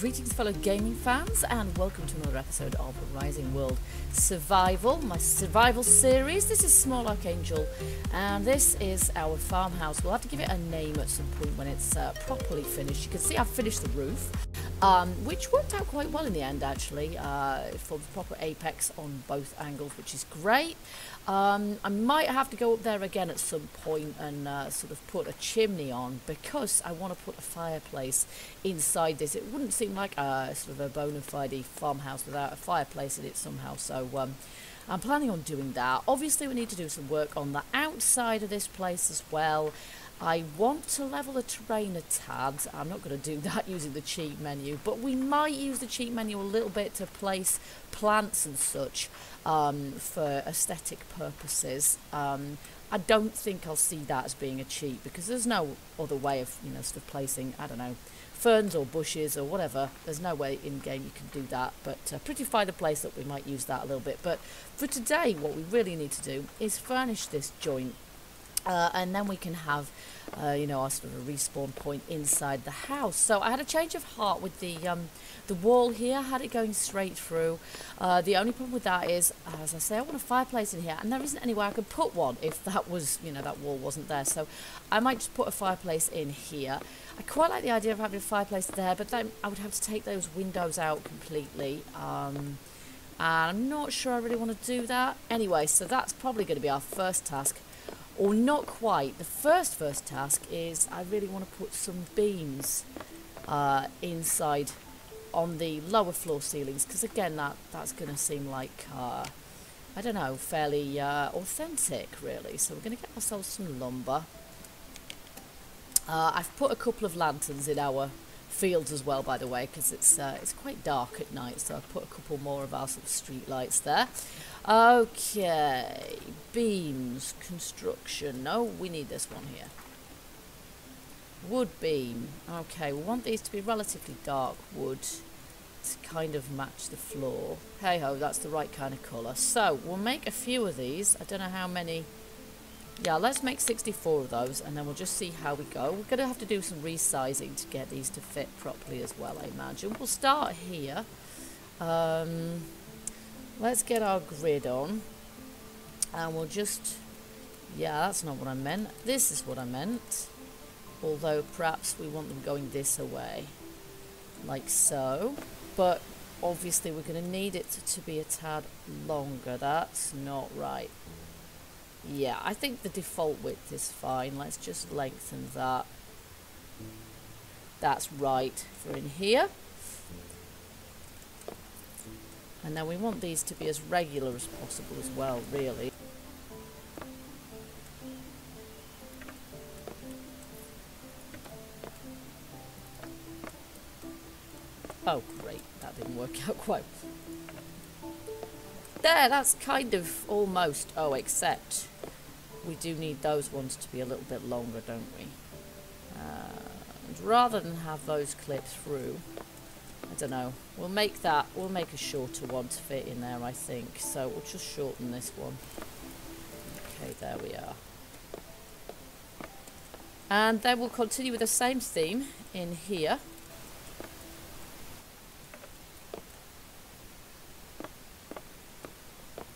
Greetings fellow gaming fans and welcome to another episode of Rising World Survival, my survival series. This is Small Archangel and this is our farmhouse. We'll have to give it a name at some point when it's properly finished. You can see I've finished the roof, which worked out quite well in the end actually. It forms proper apex on both angles, which is great. I might have to go up there again at some point and sort of put a chimney on because I want to put a fireplace inside this. It wouldn't seem like a sort of a bona fide farmhouse without a fireplace in it somehow, so I'm planning on doing that. Obviously we need to do some work on the outside of this place as well. I want to level the terrain a tad. I'm not going to do that using the cheat menu, but we might use the cheat menu a little bit to place plants and such for aesthetic purposes. I don't think I'll see that as being a cheat because there's no other way of, you know, sort of placing, I don't know, ferns or bushes or whatever. There's no way in game you can do that, but prettify the place up, we might use that a little bit. But for today, what we really need to do is furnish this joint. And then we can have, you know, our sort of a respawn point inside the house. So I had a change of heart with the wall here. I had it going straight through. The only problem with that is, as I say, I want a fireplace in here, and there isn't anywhere I could put one if that was, you know, that wall wasn't there. So I might just put a fireplace in here. I quite like the idea of having a fireplace there, but then I would have to take those windows out completely. And I'm not sure I really want to do that. Anyway, so that's probably going to be our first task. Or not quite. The first task is I really want to put some beams inside on the lower floor ceilings, because again that's going to seem like I don't know, fairly authentic really. So we're going to get ourselves some lumber. I've put a couple of lanterns in our fields as well, by the way, because it's quite dark at night, so I've put a couple more of our sort of street lights there. Okay, beams, construction. No, we need this one here. Wood beam. Okay, we want these to be relatively dark wood to kind of match the floor. Hey ho, that's the right kind of colour. So we'll make a few of these. I don't know how many. Yeah, let's make 64 of those and then we'll just see how we go. We're going to have to do some resizing to get these to fit properly as well, I imagine. We'll start here. Let's get our grid on. And we'll just... Yeah, that's not what I meant. This is what I meant. Although perhaps we want them going this away. Like so. But obviously we're going to need it to be a tad longer. That's not right. Yeah, I think the default width is fine. Let's just lengthen that. That's right for in here. And then we want these to be as regular as possible as well, really. Oh, great. That didn't work out quite. There, that's kind of almost. Oh, except we do need those ones to be a little bit longer, don't we? And rather than have those clip through, I don't know, we'll make a shorter one to fit in there, I think. So we'll just shorten this one. Okay, there we are. And then we'll continue with the same theme in here.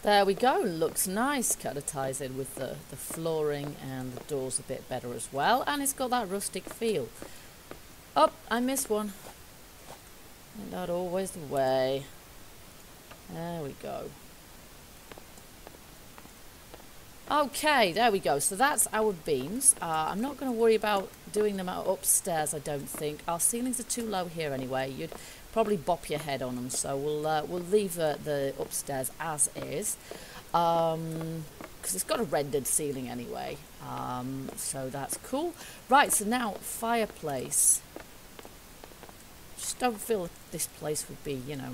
There we go, looks nice, kind of ties in with the flooring and the doors a bit better as well, and it's got that rustic feel. Oh, I missed one. Ain't that always the way? There we go. Okay, there we go, so that's our beams. I'm not going to worry about doing them upstairs, I don't think. Our ceilings are too low here anyway. You'd probably bop your head on them, so we'll leave the upstairs as is, because it's got a rendered ceiling anyway, so that's cool. Right, so now fireplace. Just don't feel this place would be, you know,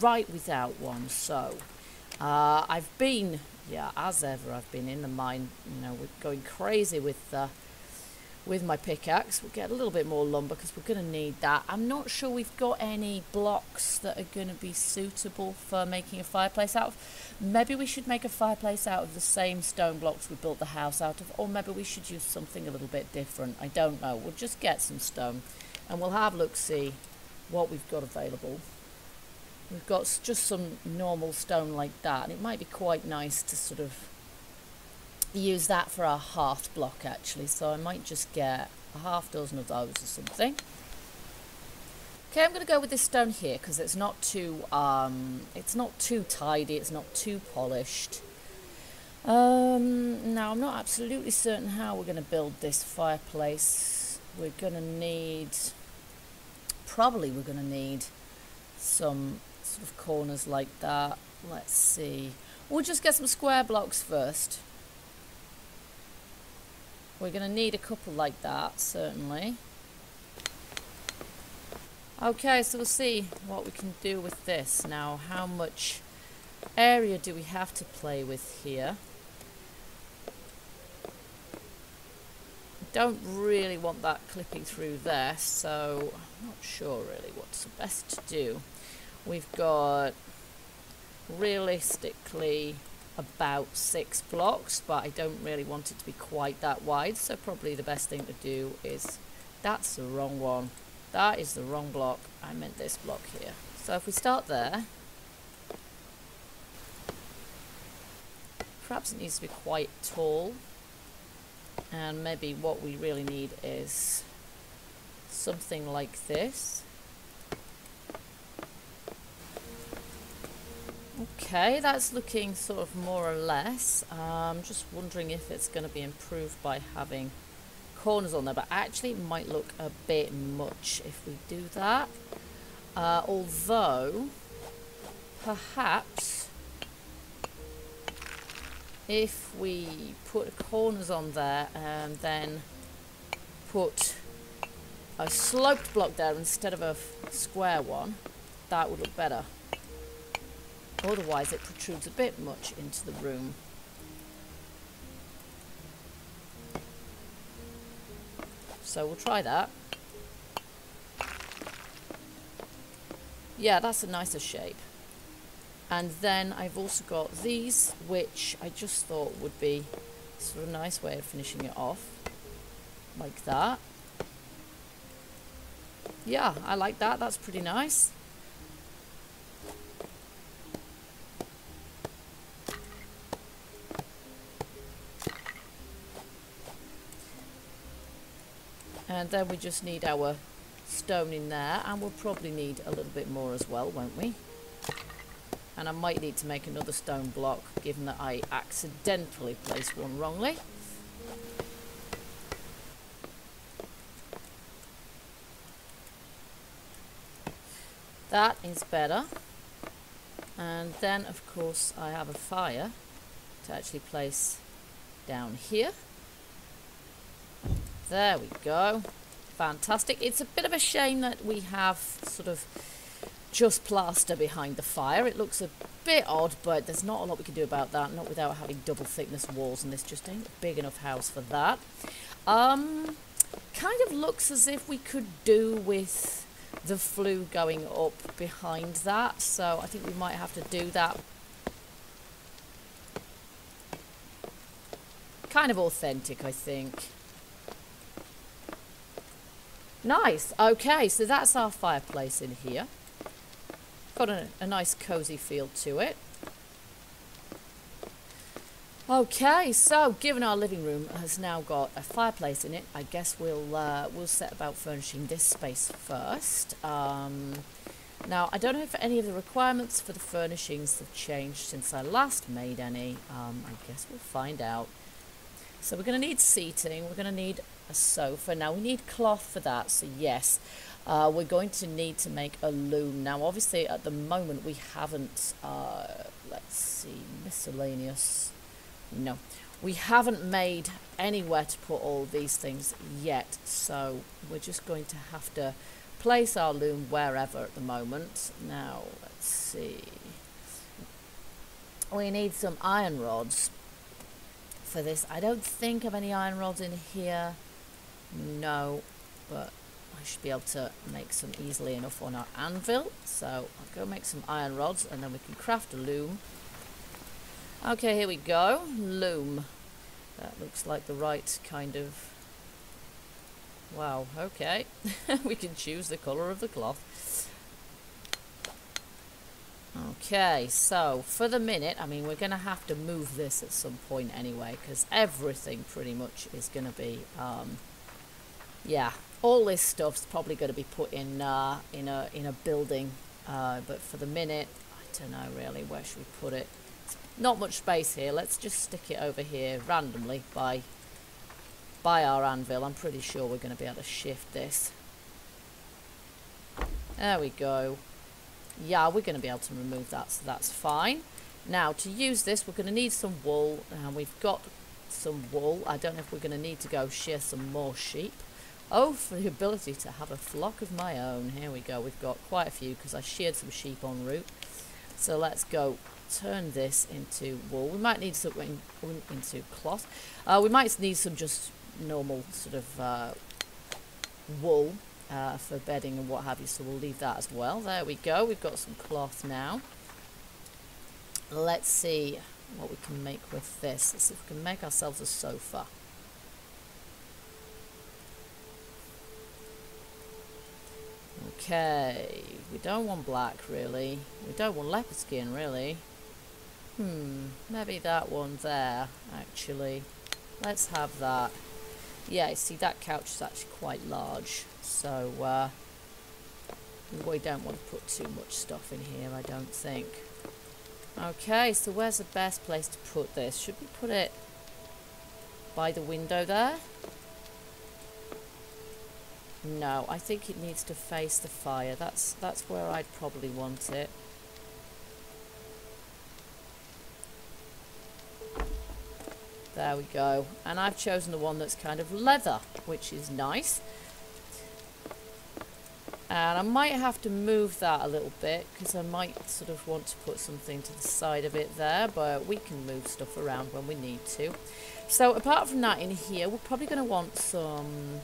right without one. So I've been, yeah, as ever, I've been in the mine, you know, we're going crazy with my pickaxe. We'll get a little bit more lumber because we're going to need that. I'm not sure we've got any blocks that are going to be suitable for making a fireplace out of. Maybe we should make a fireplace out of the same stone blocks we built the house out of, or maybe we should use something a little bit different. I don't know. We'll just get some stone and we'll have a look-see what we've got available. We've got just some normal stone like that, and it might be quite nice to sort of use that for our hearth block actually, so I might just get a half dozen of those or something. Okay, I'm going to go with this stone here because it's not too tidy, it's not too polished. Now I'm not absolutely certain how we're going to build this fireplace. We're going to need some sort of corners like that. Let's see. We'll just get some square blocks first. We're going to need a couple like that, certainly. Okay, so we'll see what we can do with this. Now, how much area do we have to play with here? Don't really want that clipping through there, so I'm not sure really what's the best to do. We've got realistically about 6 blocks, but I don't really want it to be quite that wide, so probably the best thing to do is, that's the wrong one. That is the wrong block. I meant this block here. So if we start there, perhaps it needs to be quite tall, and maybe what we really need is something like this. Okay, that's looking sort of more or less. I'm just wondering if it's going to be improved by having corners on there, but actually it might look a bit much if we do that. Although, perhaps, if we put corners on there and then put a sloped block there instead of a square one, that would look better. Otherwise it protrudes a bit much into the room. So we'll try that. Yeah, that's a nicer shape. And then I've also got these, which I just thought would be sort of a nice way of finishing it off. Like that. Yeah, I like that. That's pretty nice. And then we just need our stone in there, and we'll probably need a little bit more as well, won't we? And I might need to make another stone block, given that I accidentally placed one wrongly. That is better. And then, of course, I have a fire to actually place down here. There we go. Fantastic. It's a bit of a shame that we have sort of just plaster behind the fire. It looks a bit odd, but there's not a lot we can do about that, not without having double thickness walls, and this just ain't a big enough house for that. Kind of looks as if we could do with the flue going up behind that, so I think we might have to do that. Kind of authentic, I think. Nice. Okay, so that's our fireplace in here. Got a nice cozy feel to it. Okay, so given our living room has now got a fireplace in it, I guess we'll set about furnishing this space first. Now, I don't know if any of the requirements for the furnishings have changed since I last made any. I guess we'll find out. So we're going to need seating, we're going to need a sofa. Now we need cloth for that, so yes, we're going to need to make a loom. Now obviously at the moment we haven't, let's see, miscellaneous, no, we haven't made anywhere to put all these things yet, so we're just going to have to place our loom wherever at the moment. Now let's see, we need some iron rods for this. I don't think of any iron rods in here, no, but I should be able to make some easily enough on our anvil, so I'll go make some iron rods and then we can craft a loom. Okay, here we go, loom. That looks like the right kind of Wow, okay. We can choose the colour of the cloth. Okay, so for the minute, I mean, we're going to have to move this at some point anyway, because everything pretty much is going to be, yeah, all this stuff's probably going to be put in a building. But for the minute, I don't know really, where should we put it? Not much space here. Let's just stick it over here randomly by our anvil. I'm pretty sure we're going to be able to shift this. There we go. Yeah, we're going to be able to remove that, so that's fine. Now, to use this, we're going to need some wool. We've got some wool. I don't know if we're going to need to go shear some more sheep. Oh, for the ability to have a flock of my own. Here we go. We've got quite a few because I sheared some sheep en route. So let's go turn this into wool. We might need something into cloth. We might need some just normal sort of wool for bedding and what have you, so we'll leave that as well. There we go. We've got some cloth now. Let's see what we can make with this. Let's see if we can make ourselves a sofa. Okay, we don't want black really. We don't want leopard skin really. Maybe that one there actually. Let's have that. Yeah, you see that couch is actually quite large, so we don't want to put too much stuff in here, I don't think. Okay, so where's the best place to put this? Should we put it by the window there? No, I think it needs to face the fire. That's where I'd probably want it. There we go. And I've chosen the one that's kind of leather, which is nice. And I might have to move that a little bit because I might sort of want to put something to the side of it there, but we can move stuff around when we need to. So apart from that, in here, we're probably going to want some,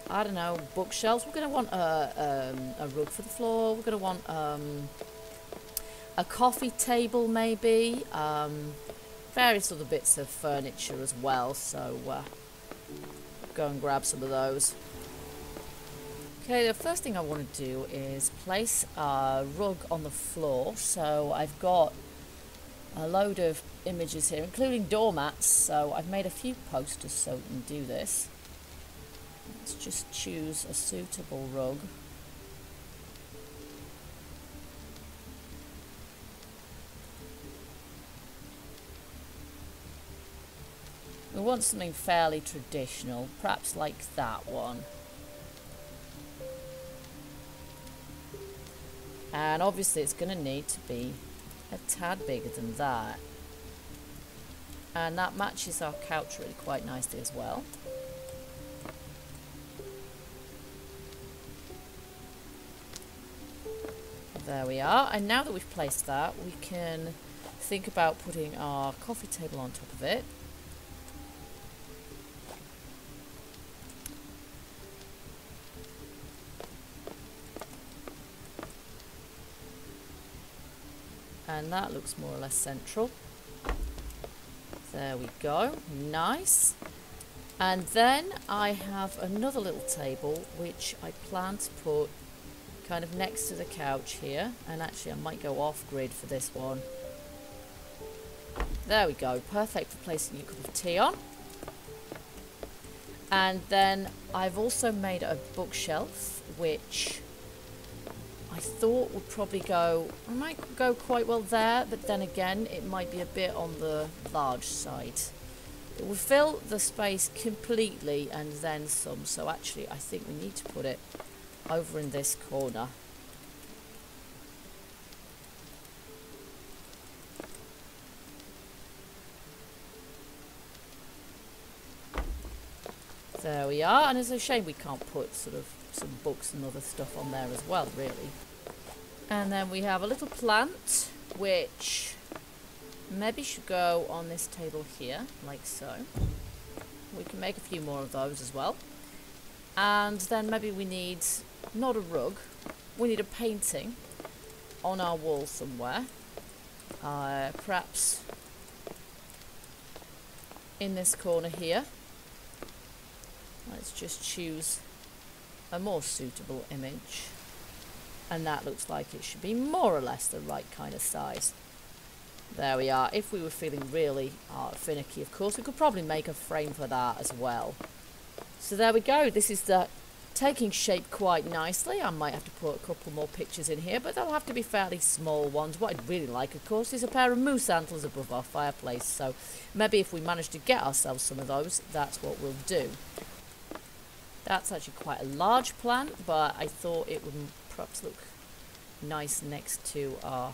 I don't know, bookshelves. We're going to want a rug for the floor. We're going to want a coffee table maybe. Various other bits of furniture as well, so go and grab some of those. Okay, the first thing I want to do is place a rug on the floor. So I've got a load of images here, including doormats, so I've made a few posters so we can do this. Let's just choose a suitable rug. We want something fairly traditional, perhaps like that one. And obviously it's going to need to be a tad bigger than that. And that matches our couch really quite nicely as well. There we are. And now that we've placed that, we can think about putting our coffee table on top of it. And that looks more or less central. There we go. Nice. And then I have another little table which I plan to put kind of next to the couch here. And actually I might go off grid for this one. There we go. Perfect for placing your cup of tea on. And then I've also made a bookshelf which I thought would probably go, I might go quite well there, but then again, it might be a bit on the large side. It will fill the space completely and then some, so actually I think we need to put it over in this corner. There we are, and it's a shame we can't put sort of some books and other stuff on there as well, really. And then we have a little plant which maybe should go on this table here, like so. We can make a few more of those as well. And then maybe we need not a rug, we need a painting on our wall somewhere, perhaps in this corner here. Let's just choose a more suitable image. And that looks like it should be more or less the right kind of size. There we are. If we were feeling really finicky, of course, we could probably make a frame for that as well. So there we go. This is taking shape quite nicely. I might have to put a couple more pictures in here, but they'll have to be fairly small ones. What I'd really like, of course, is a pair of moose antlers above our fireplace. So maybe if we manage to get ourselves some of those, that's what we'll do. That's actually quite a large plant, but I thought it would perhaps look nice next to our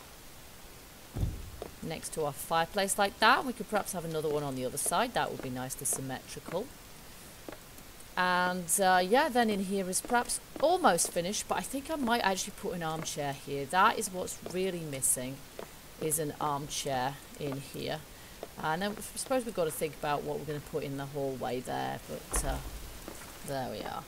fireplace like that. We could perhaps have another one on the other side. That would be nicely symmetrical. And yeah, then in here is perhaps almost finished, but I think I might actually put an armchair here. That is what's really missing, is an armchair in here. And then I suppose we've got to think about what we're going to put in the hallway there, but there we are.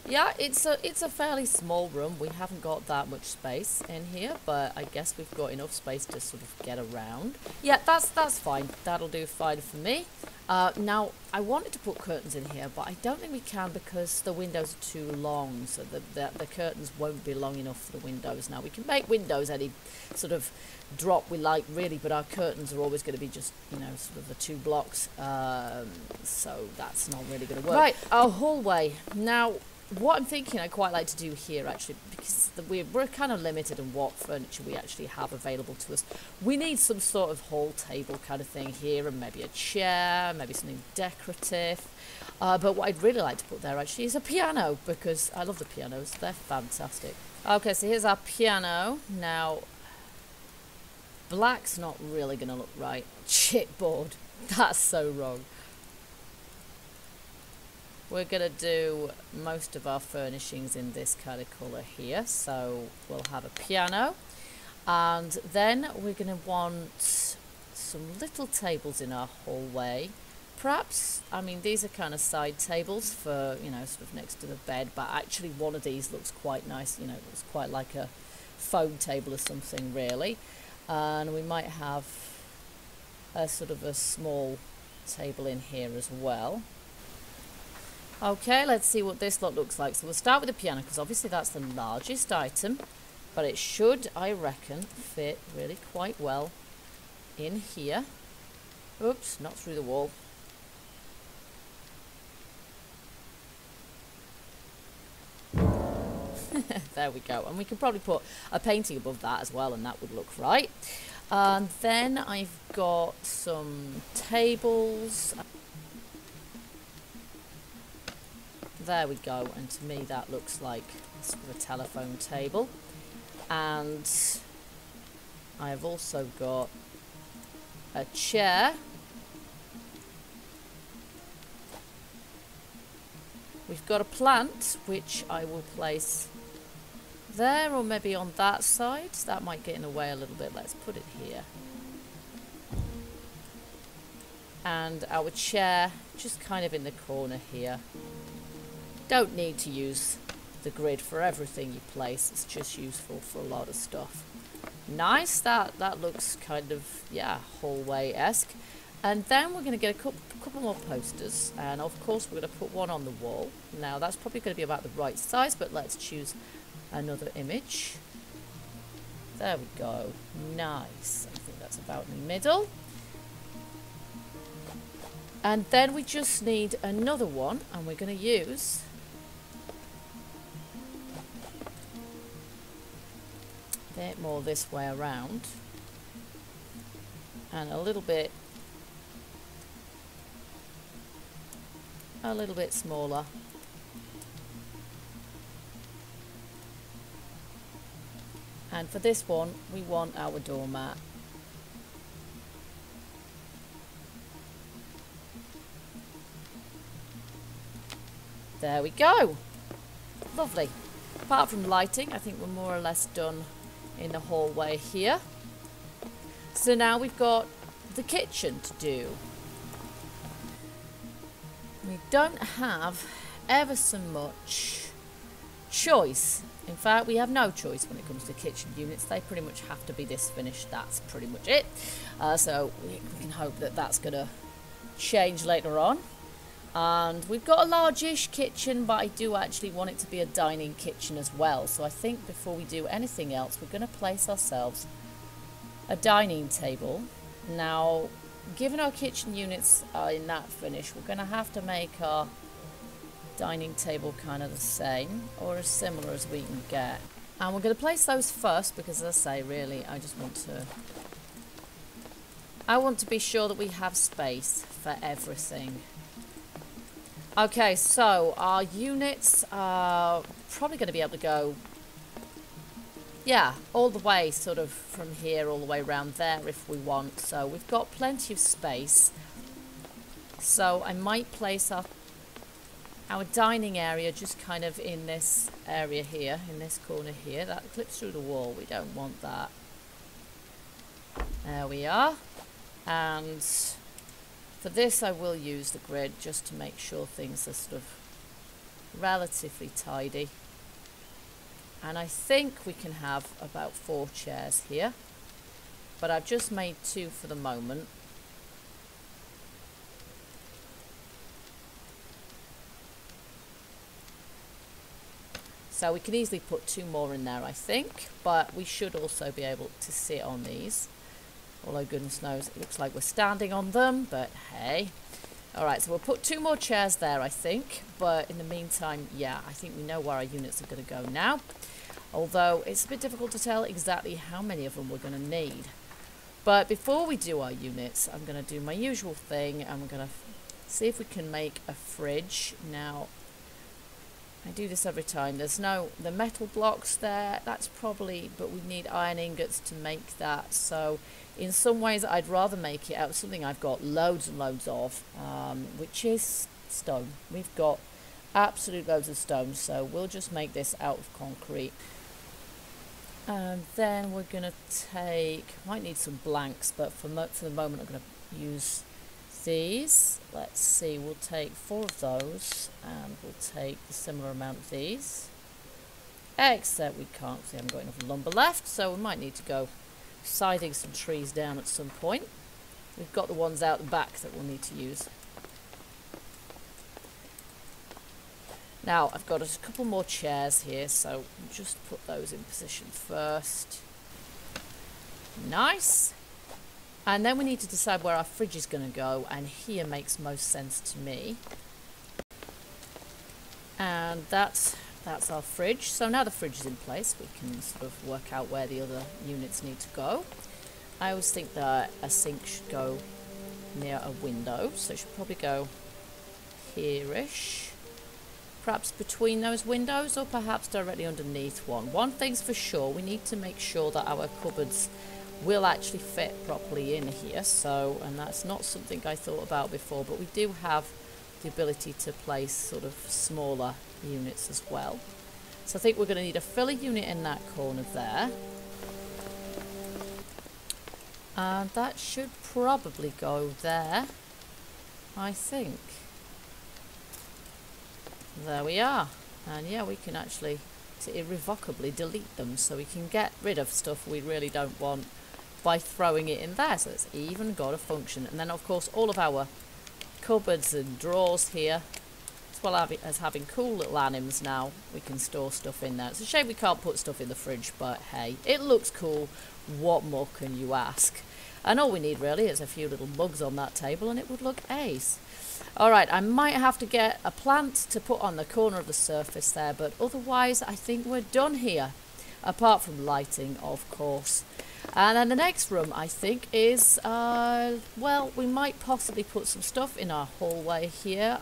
Yeah, it's a fairly small room. We haven't got that much space in here, but I guess we've got enough space to sort of get around. Yeah, that's fine. That'll do fine for me. Now, I wanted to put curtains in here, but I don't think we can because the windows are too long, so the curtains won't be long enough for the windows. Now, we can make windows any sort of drop we like, really, but our curtains are always going to be just, you know, sort of the 2 blocks, so that's not really going to work. Right, our hallway. Now, what I'm thinking I'd quite like to do here, actually, because we're kind of limited in what furniture we actually have available to us. We need some sort of hall table kind of thing here, and maybe a chair, maybe something decorative. But what I'd really like to put there, actually, is a piano, because I love the pianos. They're fantastic. Okay, so here's our piano. Now, black's not really going to look right. Chipboard. That's so wrong. We're going to do most of our furnishings in this kind of colour here. So we'll have a piano. And then we're going to want some little tables in our hallway. Perhaps, I mean, these are kind of side tables for, you know, sort of next to the bed. But actually one of these looks quite nice. You know, it looks quite like a foam table or something, really. And we might have a sort of a small table in here as well. Okay, let's see what this lot looks like. So we'll start with the piano, because obviously that's the largest item. But it should, I reckon, fit really quite well in here. Oops, not through the wall. There we go. And we can probably put a painting above that as well, and that would look right. And then I've got some tables. There we go, and to me that looks like sort of a telephone table. And I have also got a chair. We've got a plant, which I will place there, or maybe on that side. That might get in the way a little bit. Let's put it here. And our chair just kind of in the corner here. Don't need to use the grid for everything you place. It's just useful for a lot of stuff. Nice. That looks kind of, yeah, hallway-esque. And then we're going to get a couple more posters. And of course we're going to put one on the wall. Now that's probably going to be about the right size, but let's choose another image. There we go. Nice. I think that's about in the middle. And then we just need another one, and we're going to use a bit more this way around, and a little bit smaller. And for this one, we want our doormat. There we go. Lovely. Apart from lighting, I think we're more or less done in the hallway here. So now we've got the kitchen to do. We don't have ever so much choice. In fact, we have no choice when it comes to kitchen units. They pretty much have to be this finished. That's pretty much it. So we can hope that that's going to change later on. And we've got a large-ish kitchen, but I do actually want it to be a dining kitchen as well. So I think before we do anything else, we're going to place ourselves a dining table. Now, given our kitchen units are in that finish, we're going to have to make our dining table kind of the same or as similar as we can get. And we're going to place those first because, as I say, really, I want to be sure that we have space for everything. Okay, so our units are probably going to be able to go, yeah, all the way sort of from here all the way around there if we want. So we've got plenty of space. So I might place our dining area just kind of in this area here, in this corner here. That clips through the wall. We don't want that. There we are. And for this I will use the grid just to make sure things are sort of relatively tidy. And I think we can have about 4 chairs here. But I've just made 2 for the moment. So we can easily put 2 more in there, I think. But we should also be able to sit on these. Although goodness knows it looks like we're standing on them, but hey. Alright, so we'll put 2 more chairs there, I think. But in the meantime, yeah, I think we know where our units are going to go now. Although it's a bit difficult to tell exactly how many of them we're going to need. But before we do our units, I'm going to do my usual thing. And we're going to see if we can make a fridge. Now, I do this every time. There's the metal blocks there. That's probably, but we need iron ingots to make that. So in some ways, I'd rather make it out of something I've got loads and loads of, which is stone. We've got absolute loads of stone. So we'll just make this out of concrete. And then we're going to might need some blanks, but for the moment, I'm going to use these. Let's see, we'll take 4 of those and we'll take a similar amount of these, except we can't because we haven't got enough lumber left, so we might need to go siding some trees down at some point. We've got the ones out the back that we'll need to use. Now I've got a couple more chairs here, so we'll just put those in position first. Nice. And then we need to decide where our fridge is going to go, and here makes most sense to me. And that's our fridge. So now the fridge is in place, we can sort of work out where the other units need to go. I always think that a sink should go near a window, so it should probably go here-ish. Perhaps between those windows, or perhaps directly underneath one. One thing's for sure, we need to make sure that our cupboards will actually fit properly in here, and that's not something I thought about before, but we do have the ability to place sort of smaller units as well. So I think we're going to need a filler unit in that corner there, and that should probably go there, I think. There we are. And yeah, we can actually irrevocably delete them, so we can get rid of stuff we really don't want by throwing it in there. So it's even got a function. And then of course all of our cupboards and drawers here, as well as having cool little anims now, we can store stuff in there. It's a shame we can't put stuff in the fridge, but hey, it looks cool. What more can you ask? And all we need really is a few little mugs on that table and it would look ace. Alright, I might have to get a plant to put on the corner of the surface there, but otherwise I think we're done here. Apart from lighting, of course. And then the next room, I think, is, well, we might possibly put some stuff in our hallway here.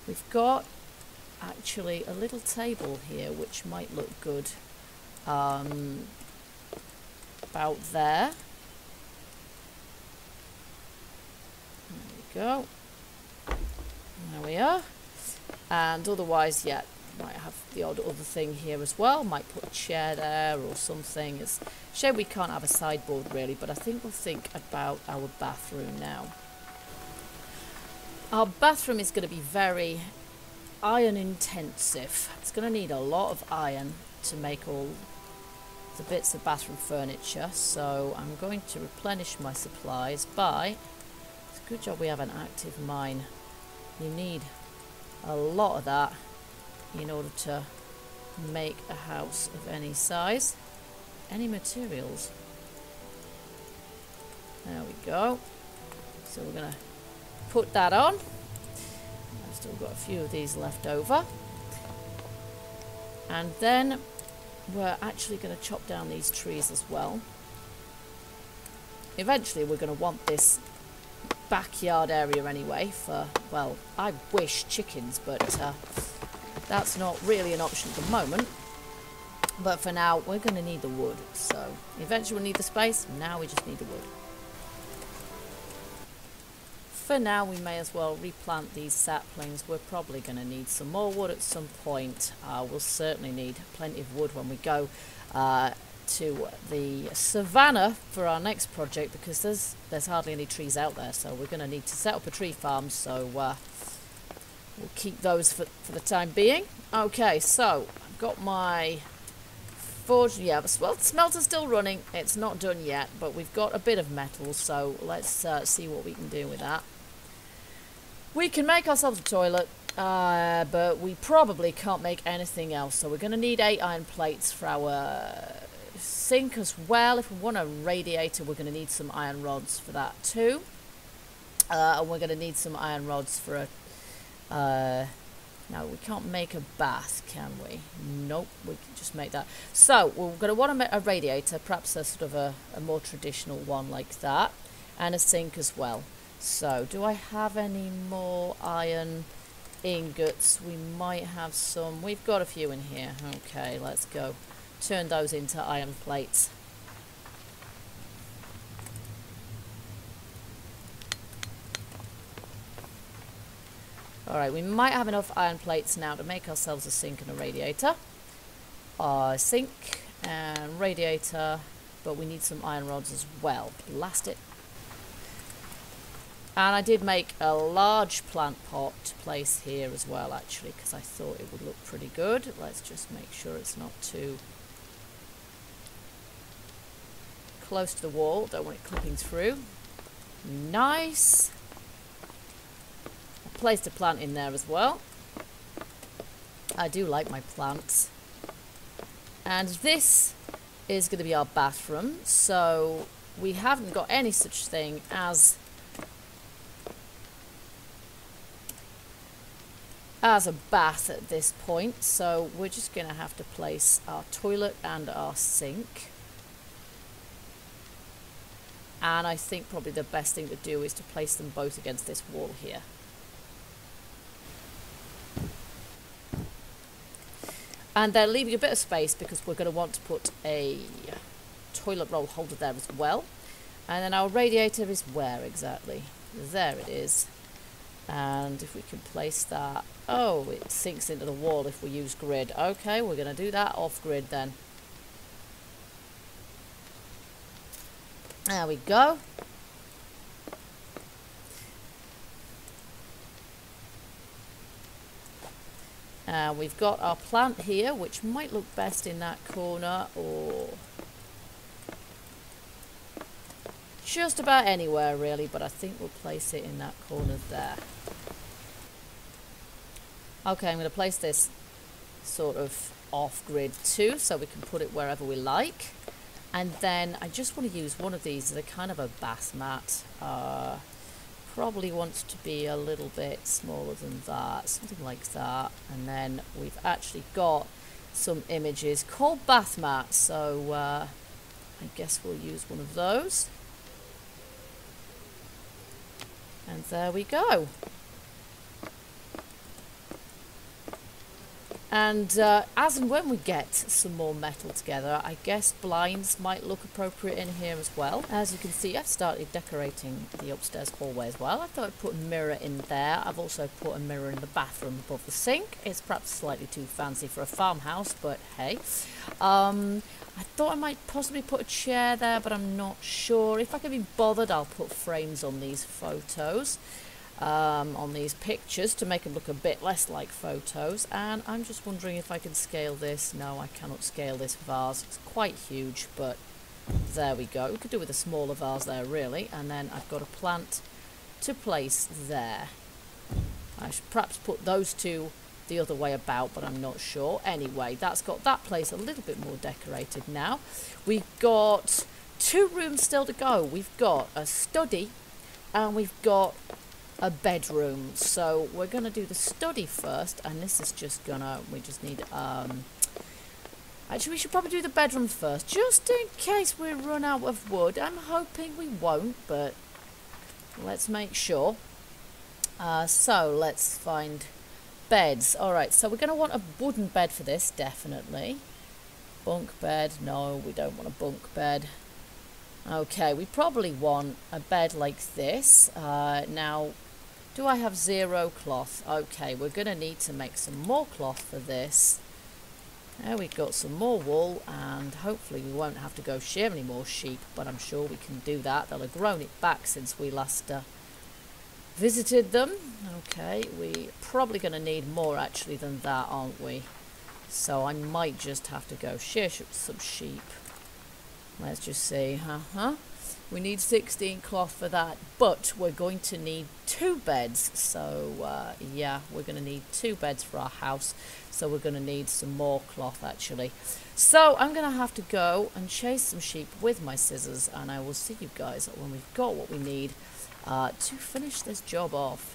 We've got, actually, a little table here, which might look good. About there. There we go. There we are. And otherwise, yeah, might have the odd other thing here as well. Might put a chair there or something. It's a shame we can't have a sideboard really, but I think we'll think about our bathroom now. Our bathroom is going to be very iron intensive. It's going to need a lot of iron to make all the bits of bathroom furniture, so I'm going to replenish my supplies by, it's a good job we have an active mine You need a lot of that in order to make a house of any size. Any materials? There we go. So we're going to put that on. I've still got a few of these left over. And then we're actually going to chop down these trees as well. Eventually we're going to want this backyard area anyway for, well, I wish chickens, but that's not really an option at the moment. But for now, we're going to need the wood. So eventually we'll need the space. Now we just need the wood. For now, we may as well replant these saplings. We're probably going to need some more wood at some point. We'll certainly need plenty of wood when we go to the savannah for our next project, because there's hardly any trees out there. So we're going to need to set up a tree farm. So we'll keep those for the time being. Okay, so I've got my forge. Yeah, well, the smelter's still running. It's not done yet, but we've got a bit of metal. So let's see what we can do with that. We can make ourselves a toilet, but we probably can't make anything else. So we're going to need 8 iron plates for our sink as well. If we want a radiator, we're going to need some iron rods for that too. And we're going to need some iron rods for a... no, we can't make a bath, can we? Nope, we can just make that. So we're going to want to make a radiator, perhaps a sort of a more traditional one like that, and a sink as well. So do I have any more iron ingots? We might have some. We've got a few in here. Okay, let's go. Turn those into iron plates. Alright, we might have enough iron plates now to make ourselves a sink and a radiator. Sink and radiator, but we need some iron rods as well. Blast it. And I did make a large plant pot to place here as well, actually, because I thought it would look pretty good. Let's just make sure it's not too close to the wall. Don't want it clipping through. Nice. I placed a plant in there as well. I do like my plants. And this is going to be our bathroom. So we haven't got any such thing as a bath at this point, so we're just going to have to place our toilet and our sink. And I think probably the best thing to do is to place them both against this wall here. And then leaving a bit of space, because we're going to want to put a toilet roll holder there as well. And then our radiator is where exactly? There it is. And if we can place that... oh, it sinks into the wall if we use grid. Okay, we're going to do that off grid then. There we go. We've got our plant here, which might look best in that corner, or just about anywhere really, but I think we'll place it in that corner there. Okay, I'm going to place this sort of off-grid too, so we can put it wherever we like. And then I just want to use one of these as a kind of a bath mat. Probably wants to be a little bit smaller than that, something like that. And then we've actually got some images called bath mats, so I guess we'll use one of those. And there we go. And as and when we get some more metal together, I guess blinds might look appropriate in here as well. As you can see, I've started decorating the upstairs hallway as well. I thought I'd put a mirror in there. I've also put a mirror in the bathroom above the sink. It's perhaps slightly too fancy for a farmhouse, but hey. I thought I might possibly put a chair there, but I'm not sure. If I can be bothered, I'll put frames on these photos. On these pictures to make them look a bit less like photos. And I'm just wondering if I can scale this. No, I cannot scale this vase. It's quite huge, but there we go. We could do with a smaller vase there really. And then I've got a plant to place there. I should perhaps put those two the other way about, but I'm not sure. Anyway, that's got that place a little bit more decorated now. We've got 2 rooms still to go. We've got a study and we've got a bedroom. So we're going to do the study first, and this is just gonna, we just need, actually we should probably do the bedroom first, just in case we run out of wood. I'm hoping we won't, but let's make sure. So let's find beds. Alright, so we're going to want a wooden bed for this, definitely. Bunk bed, no, we don't want a bunk bed. Okay, we probably want a bed like this. Now, do I have 0 cloth? Okay, we're going to need to make some more cloth for this. There we've got some more wool, and hopefully we won't have to go shear any more sheep, but I'm sure we can do that. They'll have grown it back since we last visited them. Okay, we're probably going to need more actually than that, aren't we? So I might just have to go shear some sheep. Let's just see. We need 16 cloth for that, but we're going to need 2 beds. So yeah, we're going to need 2 beds for our house. So we're going to need some more cloth actually. So I'm going to have to go and chase some sheep with my scissors, and I will see you guys when we've got what we need to finish this job off.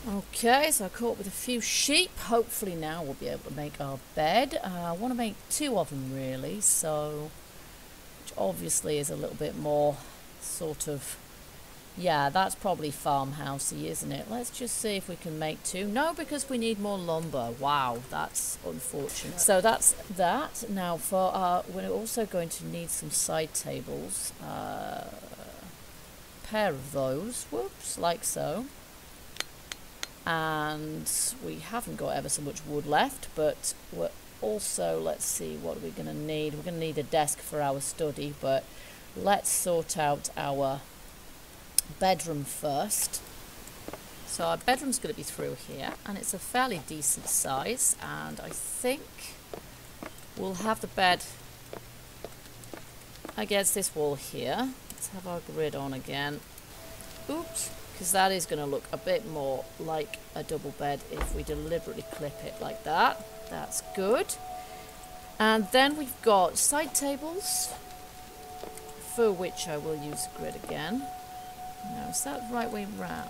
Okay, so I caught with a few sheep. Hopefully now we'll be able to make our bed. I want to make 2 of them really, so which obviously is a little bit more sort of, yeah, that's probably farmhousey, isn't it? Let's just see if we can make 2. No, because we need more lumber. Wow, that's unfortunate. So that's that. Now for we're also going to need some side tables. Pair of those, whoops, like so. And we haven't got ever so much wood left, but we're also, let's see, what are we going to need? We're going to need a desk for our study, but let's sort out our bedroom first. So our bedroom's going to be through here, and it's a fairly decent size, and I think we'll have the bed against this wall here. Let's have our grid on again. Oops, because that is going to look a bit more like a double bed if we deliberately clip it like that. That's good. And then we've got side tables, for which I will use the grid again. Now, is that the right way round?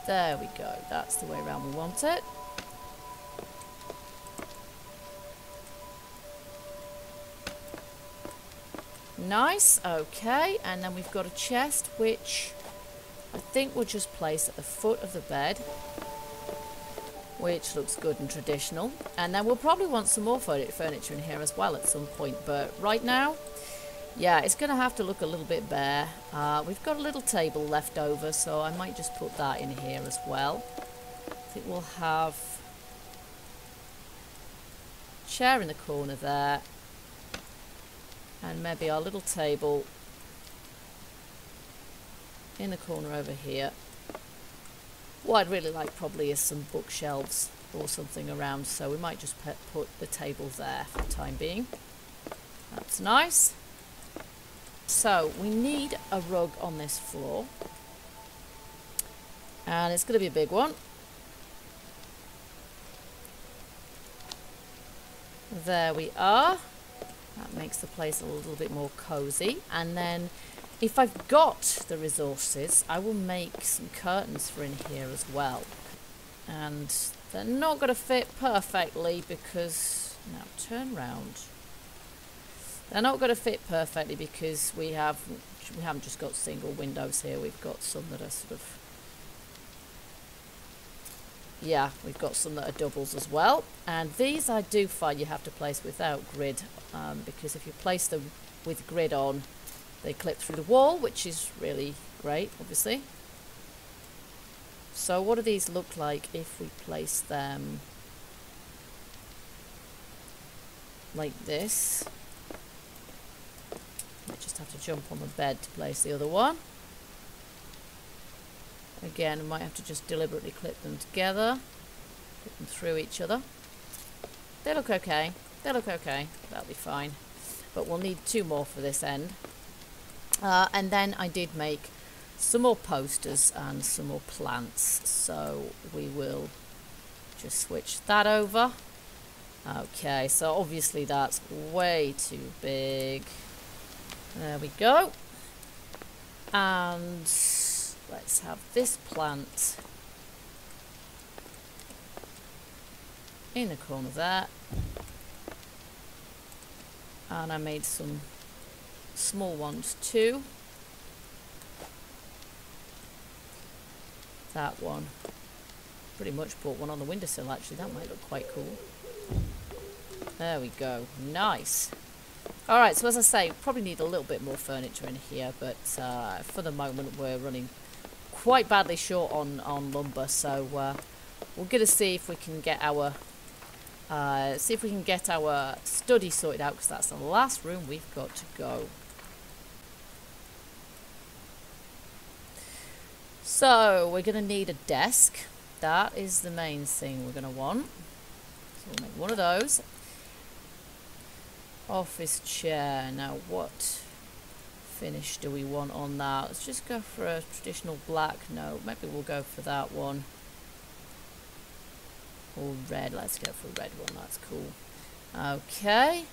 There we go. That's the way around we want it. Nice, okay, and then we've got a chest which I think we'll just place at the foot of the bed, which looks good and traditional. And then we'll probably want some more furniture in here as well at some point, but right now, yeah, it's going to have to look a little bit bare. We've got a little table left over, so I might just put that in here as well. I think we'll have a chair in the corner there. And maybe our little table in the corner over here. What I'd really like probably is some bookshelves or something around, so we might just put the table there for the time being. That's nice. So we need a rug on this floor, and it's going to be a big one. There we are. That makes the place a little bit more cozy. And then if I've got the resources, I will make some curtains for in here as well. And they're not going to fit perfectly because, now turn round. They're not going to fit perfectly because we haven't just got single windows here. We've got some that are sort of, yeah, we've got some that are doubles as well. And these I do find you have to place without grid, because if you place them with grid on, they clip through the wall, which is really great, obviously. So what do these look like if we place them like this? I just have to jump on the bed to place the other one. Again, I might have to just deliberately clip them together, put them through each other. They look okay. They look okay. That'll be fine. But we'll need 2 more for this end. And then I did make some more posters and some more plants. So we will just switch that over. Okay, so obviously that's way too big. There we go. And let's have this plant in the corner there. And I made some small ones too. That one. Pretty much put one on the windowsill actually. That might look quite cool. There we go. Nice. Alright, so as I say, probably need a little bit more furniture in here, but for the moment we're running quite badly short on lumber, so we're going to see if we can get our study sorted out, because that's the last room we've got to go. So we're going to need a desk. That is the main thing we're going to want. So we'll make one of those. Office chair. Now what finish do we want on that? Let's just go for a traditional black. No, maybe we'll go for that one. Or red. Let's go for a red one. That's cool. Okay.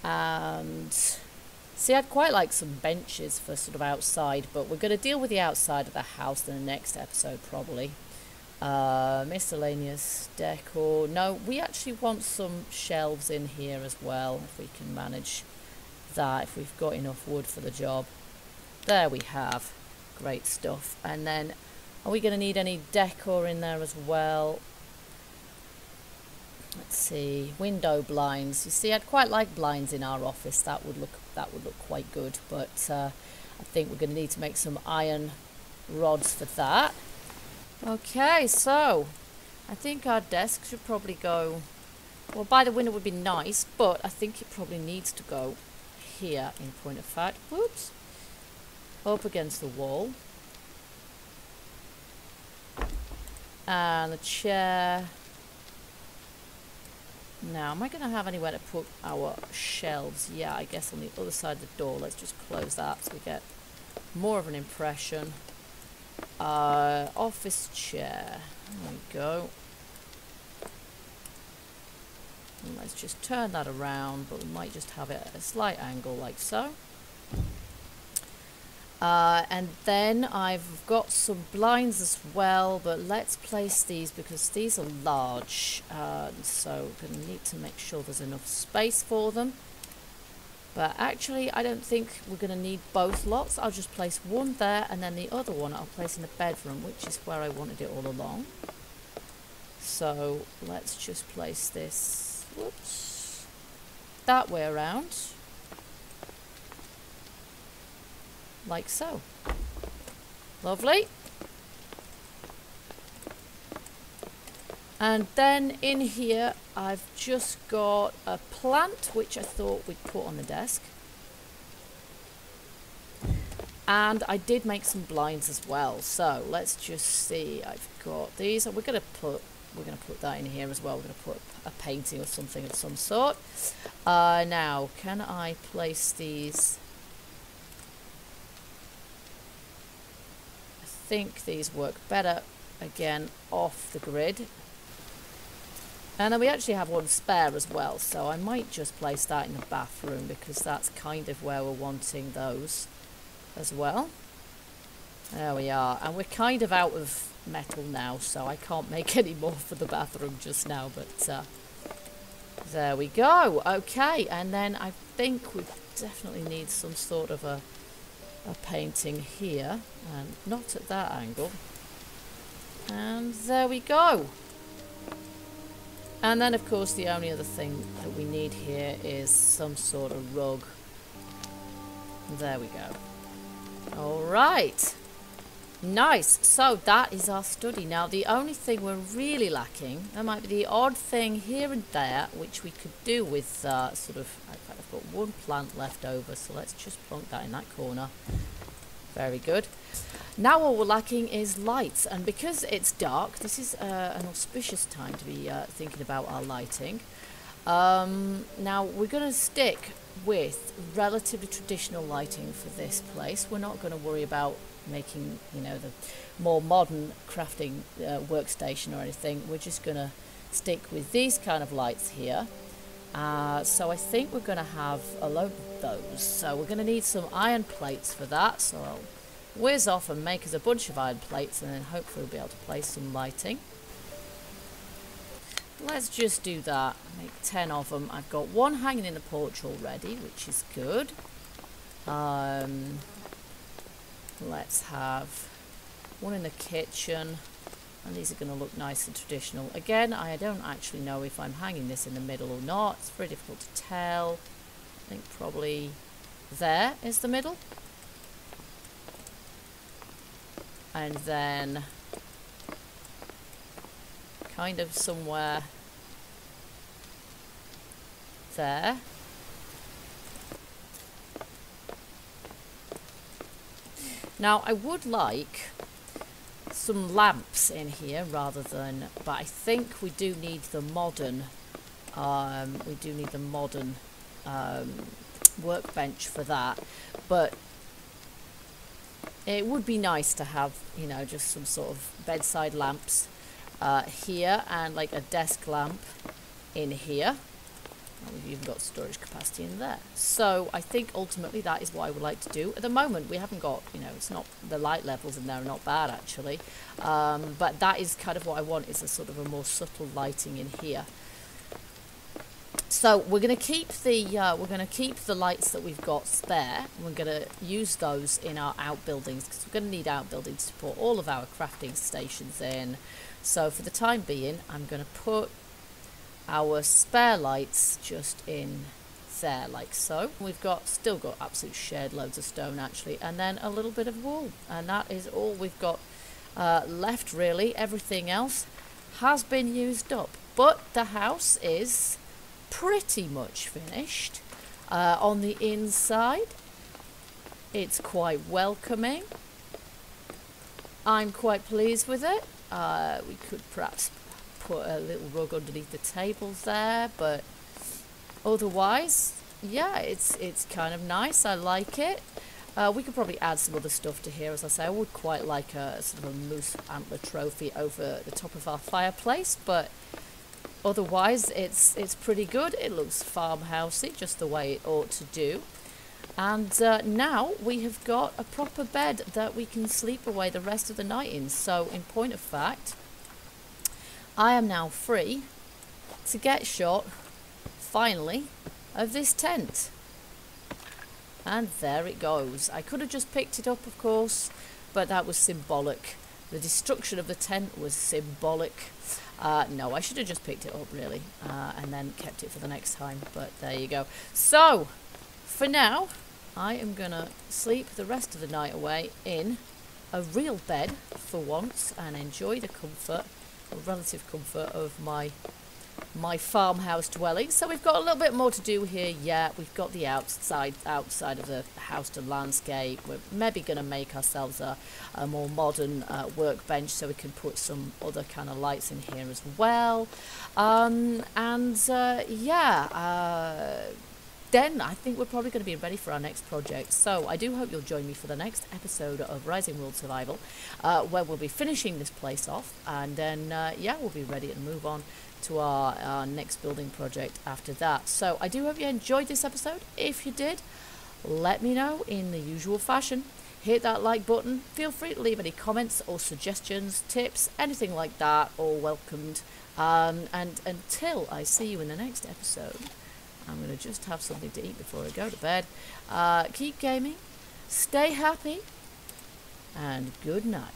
And see, I'd quite like some benches for sort of outside, but we're going to deal with the outside of the house in the next episode probably. Miscellaneous decor. No, we actually want some shelves in here as well, if we can manage that, if we've got enough wood for the job. There we have. Great stuff. And then, are we going to need any decor in there as well? Let's see. Window blinds. You see, I'd quite like blinds in our office. That would look quite good. But I think we're going to need to make some iron rods for that. Okay, so I think our desk should probably go, well, by the window would be nice, but I think it probably needs to go here in point of fact. Whoops. Up against the wall. And the chair. Now, am I going to have anywhere to put our shelves? Yeah, I guess on the other side of the door. Let's just close that so we get more of an impression. Office chair. There we go. And let's just turn that around, but we might just have it at a slight angle like so. And then I've got some blinds as well, but let's place these because these are large, so we're going to need to make sure there's enough space for them. But actually, I don't think we're going to need both lots. I'll just place one there, and then the other one I'll place in the bedroom, which is where I wanted it all along. So let's just place this, whoops, that way around. Like so. Lovely. And then in here I've just got a plant which I thought we'd put on the desk. And I did make some blinds as well. So let's just see. I've got these. We're gonna put that in here as well. We're gonna put a painting or something of some sort. Now, can I place these? I think these work better again off the grid. And then we actually have one spare as well, so I might just place that in the bathroom because that's kind of where we're wanting those as well. There we are, and we're kind of out of metal now, so I can't make any more for the bathroom just now, but there we go. Okay, and then I think we definitely need some sort of a painting here, and not at that angle. And there we go. And then, of course, the only other thing that we need here is some sort of rug. There we go. All right. Nice. So that is our study. Now, the only thing we're really lacking, there might be the odd thing here and there, which we could do with sort of, in fact, I've got one plant left over, so let's just plonk that in that corner. Very good. Now all we're lacking is lights, and because it's dark, this is an auspicious time to be thinking about our lighting. Now we're going to stick with relatively traditional lighting for this place. We're not going to worry about making, you know, the more modern crafting workstation or anything. We're just going to stick with these kind of lights here. So I think we're going to have a load of those. So we're going to need some iron plates for that. So I'll whiz off and make us a bunch of iron plates, and then hopefully we'll be able to place some lighting. Let's just do that. Make 10 of them. I've got one hanging in the porch already, which is good. Let's have one in the kitchen. And these are going to look nice and traditional. Again, I don't actually know if I'm hanging this in the middle or not. It's very difficult to tell. I think probably there is the middle. And then kind of somewhere there. Now I would like some lamps in here rather than, but I think we do need the modern workbench for that. But it would be nice to have, you know, just some sort of bedside lamps here, and like a desk lamp in here. We've even got storage capacity in there. So I think ultimately that is what I would like to do. At the moment we haven't got, you know, it's not, the light levels in there are not bad actually. But that is kind of what I want, is a sort of a more subtle lighting in here. So we're going to keep the lights that we've got spare. We're going to use those in our outbuildings, because we're going to need outbuildings to put all of our crafting stations in. So for the time being, I'm going to put our spare lights just in there, like so. We've still got absolute shed loads of stone actually, and then a little bit of wool, and that is all we've got left really. Everything else has been used up, but the house is pretty much finished. On the inside it's quite welcoming. I'm quite pleased with it. We could perhaps put a little rug underneath the tables there, but otherwise, yeah, it's kind of nice. I like it. We could probably add some other stuff to here. As I say, I would quite like a sort of a moose antler trophy over the top of our fireplace, but otherwise it's pretty good. It looks farmhousey, just the way it ought to do. And now we have got a proper bed that we can sleep away the rest of the night in. So in point of fact, I am now free to get shot, finally, of this tent. And there it goes. I could have just picked it up, of course, but that was symbolic. The destruction of the tent was symbolic. No, I should have just picked it up, really, and then kept it for the next time. But there you go. So, for now, I am going to sleep the rest of the night away in a real bed, for once, and enjoy the comfort, relative comfort of my farmhouse dwelling. So we've got a little bit more to do here yet. We've got the outside of the house to landscape. We're maybe going to make ourselves a more modern workbench, so we can put some other kind of lights in here as well. Then I think we're probably going to be ready for our next project. So I do hope you'll join me for the next episode of Rising World Survival, where we'll be finishing this place off, and then we'll be ready to move on to our next building project after that. So I do hope you enjoyed this episode. If you did, let me know in the usual fashion. Hit that like button. Feel free to leave any comments or suggestions, tips, anything like that, all welcomed. And until I see you in the next episode, I'm going to just have something to eat before I go to bed. Keep gaming, stay happy, and good night.